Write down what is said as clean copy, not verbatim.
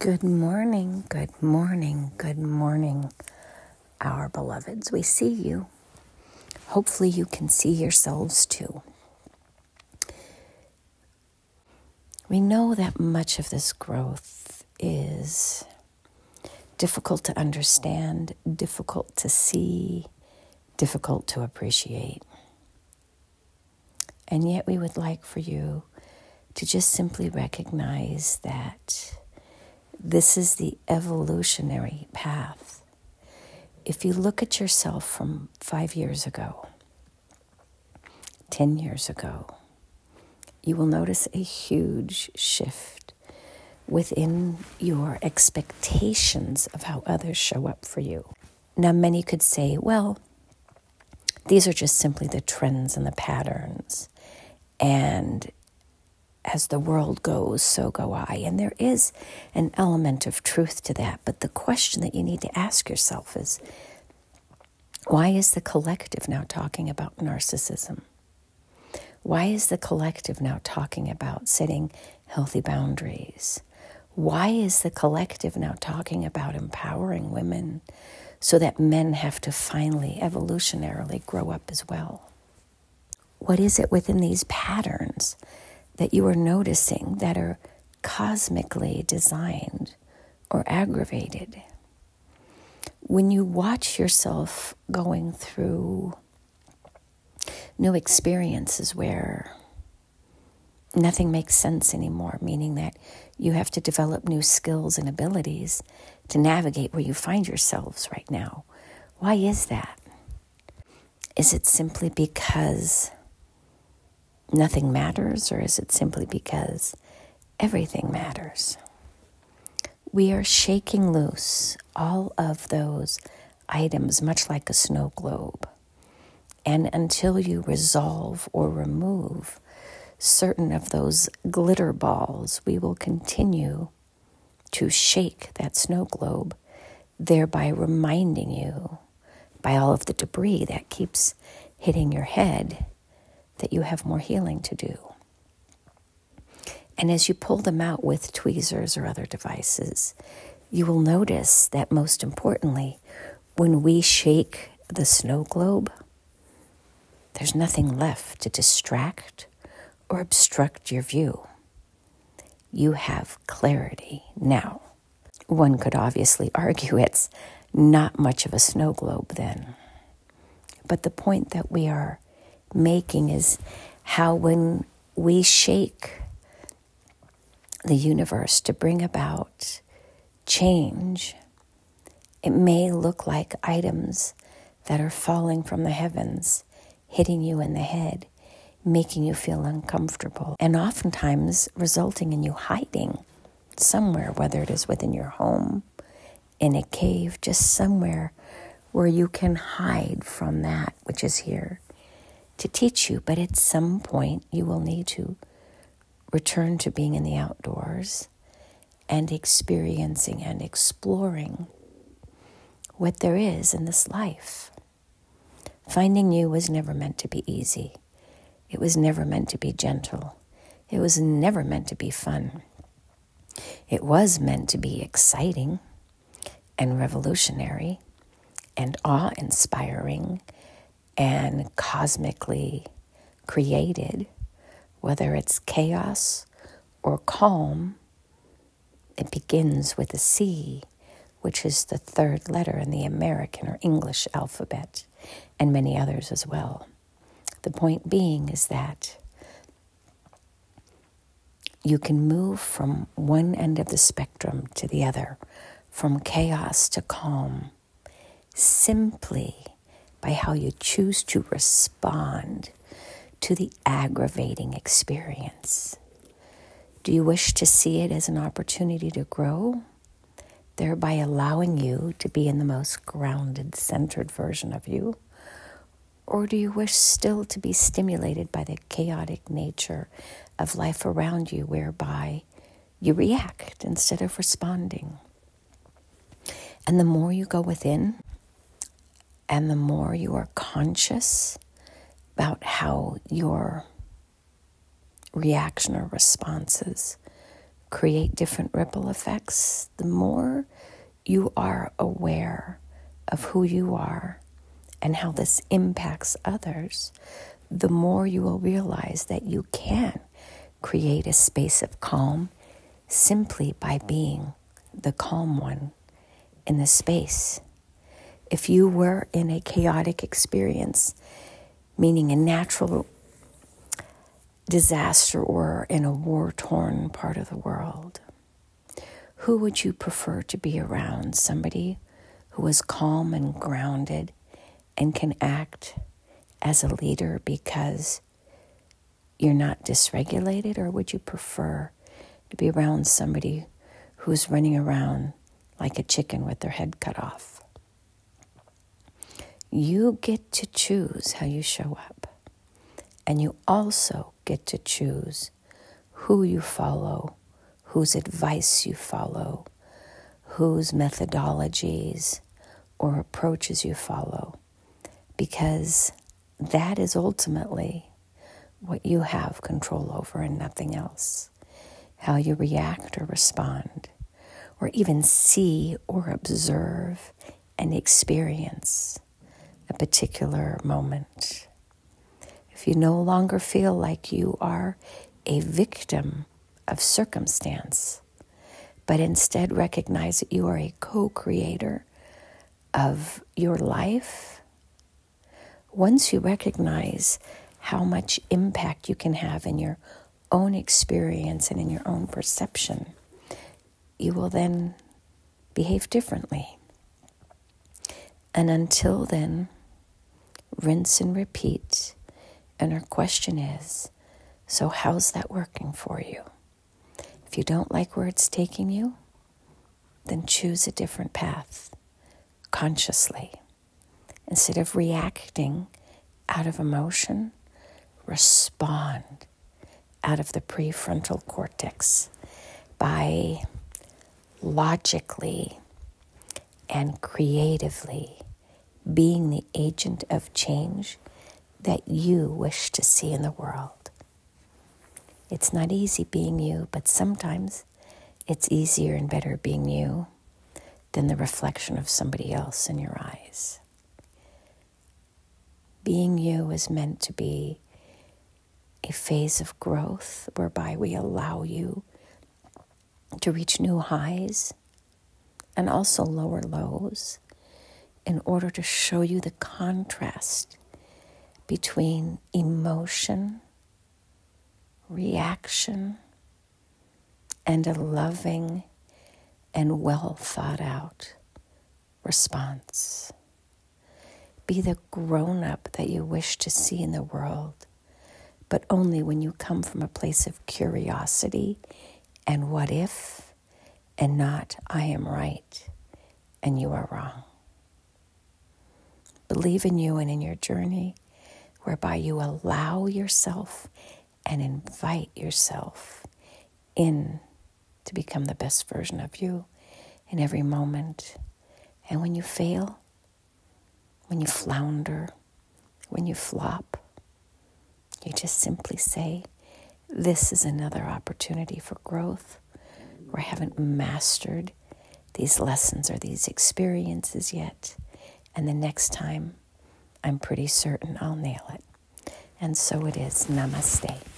Good morning, good morning, good morning, our beloveds. We see you. Hopefully you can see yourselves too. We know that much of this growth is difficult to understand, difficult to see, difficult to appreciate. And yet we would like for you to just simply recognize that this is the evolutionary path. If you look at yourself from 5 years ago, 10 years ago, you will notice a huge shift within your expectations of how others show up for you. Now, many could say, well, these are just simply the trends and the patterns, and as the world goes, so go I. And there is an element of truth to that. But the question that you need to ask yourself is, why is the collective now talking about narcissism? Why is the collective now talking about setting healthy boundaries? Why is the collective now talking about empowering women so that men have to finally, evolutionarily grow up as well? What is it within these patterns that you are noticing that are cosmically designed or aggravated? When you watch yourself going through new experiences where nothing makes sense anymore, meaning that you have to develop new skills and abilities to navigate where you find yourselves right now, why is that? Is it simply because nothing matters, or is it simply because everything matters? We are shaking loose all of those items, much like a snow globe. And until you resolve or remove certain of those glitter balls, we will continue to shake that snow globe, thereby reminding you, by all of the debris that keeps hitting your head, that you have more healing to do. And as you pull them out with tweezers or other devices, you will notice that most importantly, when we shake the snow globe, there's nothing left to distract or obstruct your view. You have clarity now. One could obviously argue it's not much of a snow globe then. But the point that we are making is how when we shake the universe to bring about change, it may look like items that are falling from the heavens, hitting you in the head, making you feel uncomfortable, and oftentimes resulting in you hiding somewhere, whether it is within your home, in a cave, just somewhere where you can hide from that which is here to teach you. But at some point, you will need to return to being in the outdoors and experiencing and exploring what there is in this life. Finding you was never meant to be easy. It was never meant to be gentle. It was never meant to be fun. It was meant to be exciting and revolutionary and awe-inspiring and cosmically created. Whether it's chaos or calm, it begins with a C, which is the third letter in the American or English alphabet, and many others as well. The point being is that you can move from one end of the spectrum to the other, from chaos to calm, simply by how you choose to respond to the aggravating experience. Do you wish to see it as an opportunity to grow, thereby allowing you to be in the most grounded, centered version of you? Or do you wish still to be stimulated by the chaotic nature of life around you, whereby you react instead of responding? And the more you go within, and the more you are conscious about how your reaction or responses create different ripple effects, the more you are aware of who you are and how this impacts others, the more you will realize that you can create a space of calm simply by being the calm one in the space. If you were in a chaotic experience, meaning a natural disaster or in a war-torn part of the world, who would you prefer to be around? Somebody who is calm and grounded and can act as a leader because you're not dysregulated? Or would you prefer to be around somebody who's running around like a chicken with their head cut off? You get to choose how you show up. And you also get to choose who you follow, whose advice you follow, whose methodologies or approaches you follow. Because that is ultimately what you have control over and nothing else. How you react or respond, or even see or observe and experience a particular moment. If you no longer feel like you are a victim of circumstance, but instead recognize that you are a co-creator of your life, once you recognize how much impact you can have in your own experience and in your own perception, you will then behave differently. And until then, rinse and repeat. And our question is, so how's that working for you? If you don't like where it's taking you, then choose a different path consciously. Instead of reacting out of emotion, respond out of the prefrontal cortex by logically and creatively being the agent of change that you wish to see in the world. It's not easy being you, but sometimes it's easier and better being you than the reflection of somebody else in your eyes. Being you is meant to be a phase of growth whereby we allow you to reach new highs and also lower lows in order to show you the contrast between emotion, reaction, and a loving and well thought out response. Be the grown-up that you wish to see in the world, but only when you come from a place of curiosity and what if, and not I am right and you are wrong. Believe in you and in your journey, whereby you allow yourself and invite yourself in to become the best version of you in every moment. And when you fail, when you flounder, when you flop, you just simply say, this is another opportunity for growth, where I haven't mastered these lessons or these experiences yet. And the next time, I'm pretty certain I'll nail it. And so it is. Namaste.